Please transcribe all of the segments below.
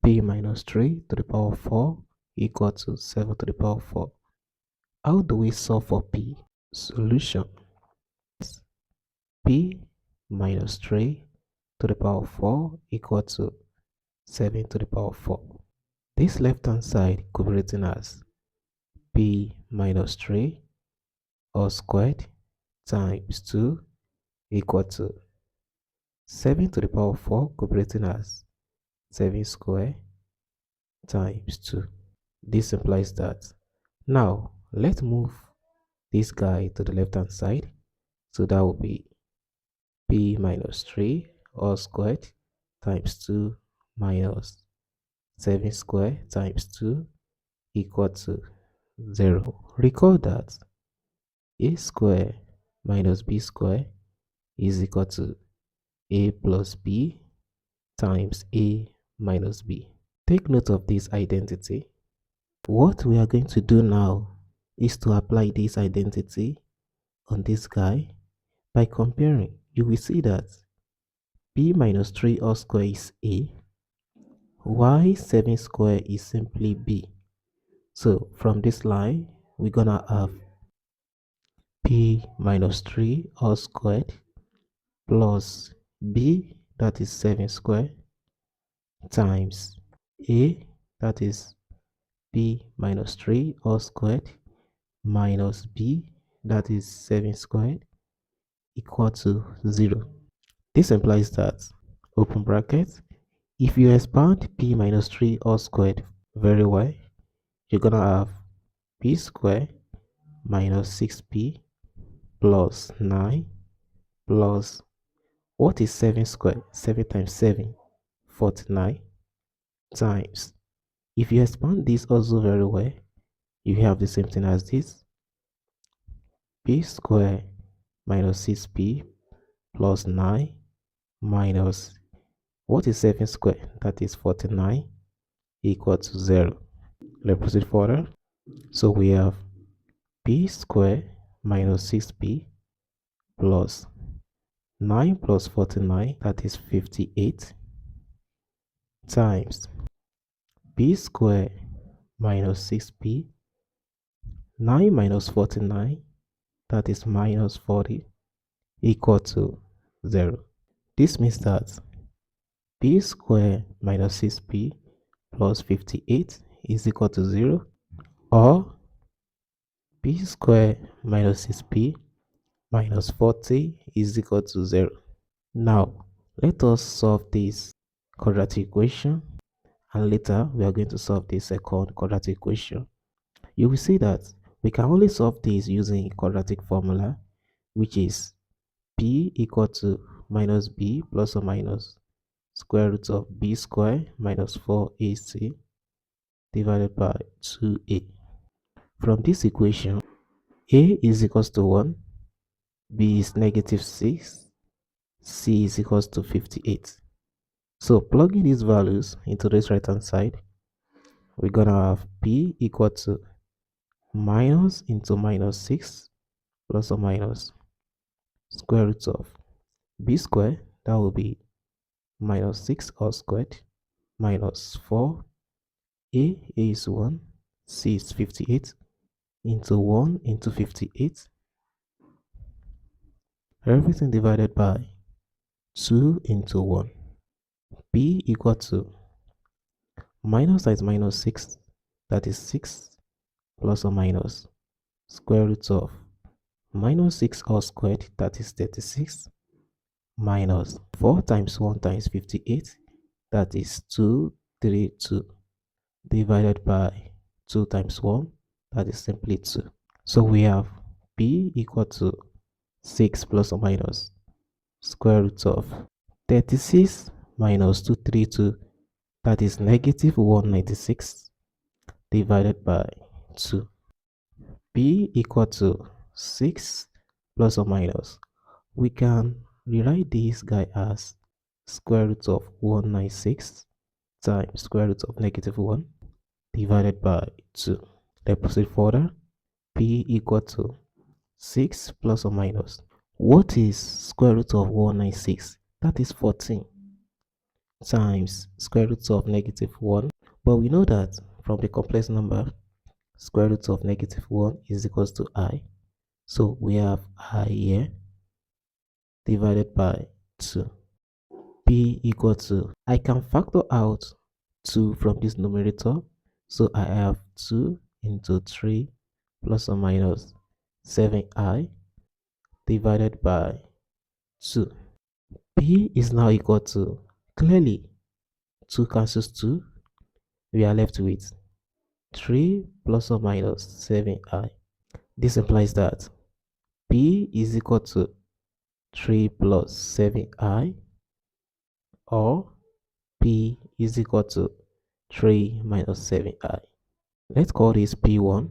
p minus 3 to the power of 4 equal to 7 to the power of 4. How do we solve for p? Solution: p minus 3 to the power of 4 equal to 7 to the power of 4. This left hand side could be written as p minus 3 all squared times 2 equal to 7 to the power of 4 could be written as 7 squared times 2. This implies that. Now, let's move this guy to the left hand side. So that will be p minus 3 all squared times 2 minus 7 squared times 2 equal to 0. Recall that a squared minus b squared is equal to a plus b times a minus b. Take note of this identity. What we are going to do now is to apply this identity on this guy. By comparing, you will see that b minus 3 all square is a, y 7 square is simply b. So from this line, we're gonna have p minus 3 all squared plus b, that is 7 square, times a, that is b minus 3 all squared minus b, that is 7 squared, equal to 0. This implies that, open bracket, if you expand p minus 3 all squared very well, you're gonna have p squared minus 6p plus 9 plus, what is 7 squared? 7 times 7, 49, times, if you expand this also very well, you have the same thing as this, p squared minus 6p plus 9 minus, what is 7 squared? That is 49, equal to 0. Let's proceed further. So we have p squared minus 6p plus 9 plus 49, that is 58, times p squared minus 6p, 9 minus 49, that is minus 40, equal to 0. This means that p squared minus 6p plus 58 is equal to 0, or p squared minus 6p minus 40 is equal to 0. Now, let us solve this quadratic equation, and later we are going to solve the second quadratic equation. You will see that we can only solve this using a quadratic formula, which is p equal to minus b plus or minus square root of b squared minus 4ac divided by 2a. From this equation, a is equals to 1, b is negative 6, c is equals to 58. So plugging these values into this right hand side, we're gonna have p equal to minus into minus 6 plus or minus square root of b squared, that will be minus 6 all squared, minus 4, a is 1, c is 58, into 1 into 58, everything divided by 2 into 1. b equal to minus times minus 6, that is 6, plus or minus square root of minus 6 all squared, that is 36, minus 4 times 1 times 58, that is 232, divided by 2 times 1, that is simply 2. So we have b equal to 6 plus or minus square root of 36 minus 232, that is negative 196, divided by 2. b equal to 6 plus or minus, we can rewrite this guy as square root of 196 times square root of negative 1 divided by 2. Let's proceed further. p equal to 6 plus or minus, what is square root of 196? That is 14, times square root of negative 1. But we know that from the complex number, square root of negative 1 is equals to I. So we have I here divided by 2. P equal to, I can factor out 2 from this numerator. So I have 2 into 3 plus or minus 7I divided by 2. P is now equal to, clearly 2 cancels 2. We are left with 3 plus or minus 7I. This implies that P is equal to 3 plus 7I, or P is equal to 3 minus 7I. Let's call this P1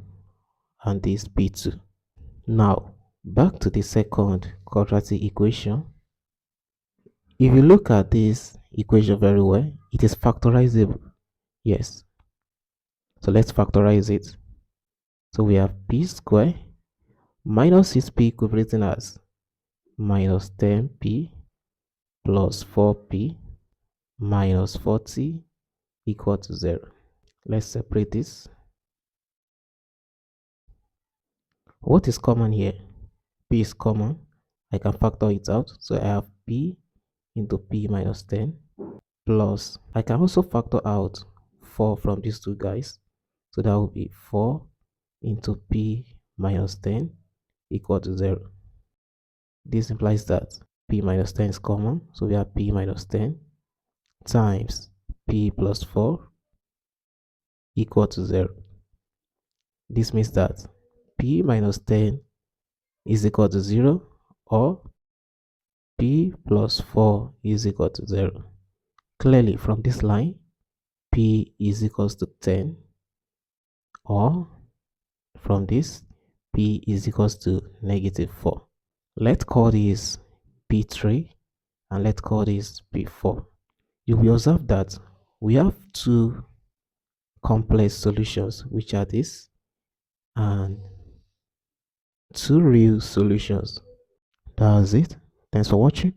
and this P2. Now, back to the second quadratic equation. If you look at this equation very well, it is factorizable. Yes. So let's factorize it. So we have P squared minus 6P could be written as minus 10P plus 4P minus 40 equal to 0. Let's separate this. What is common here? P is common. I can factor it out. So I have P into P minus 10 plus, I can also factor out 4 from these two guys. So that will be 4 into P minus 10 equal to 0. This implies that P minus 10 is common. So we have P minus 10 times P plus 4 equal to 0. This means that P minus 10 is equal to 0, or P plus 4 is equal to 0. Clearly from this line, P is equals to 10, or from this, P is equals to negative 4. Let's call this P3 and let's call this P4. You will observe that we have two complex solutions, which are this, and two real solutions. That's it. Thanks for watching.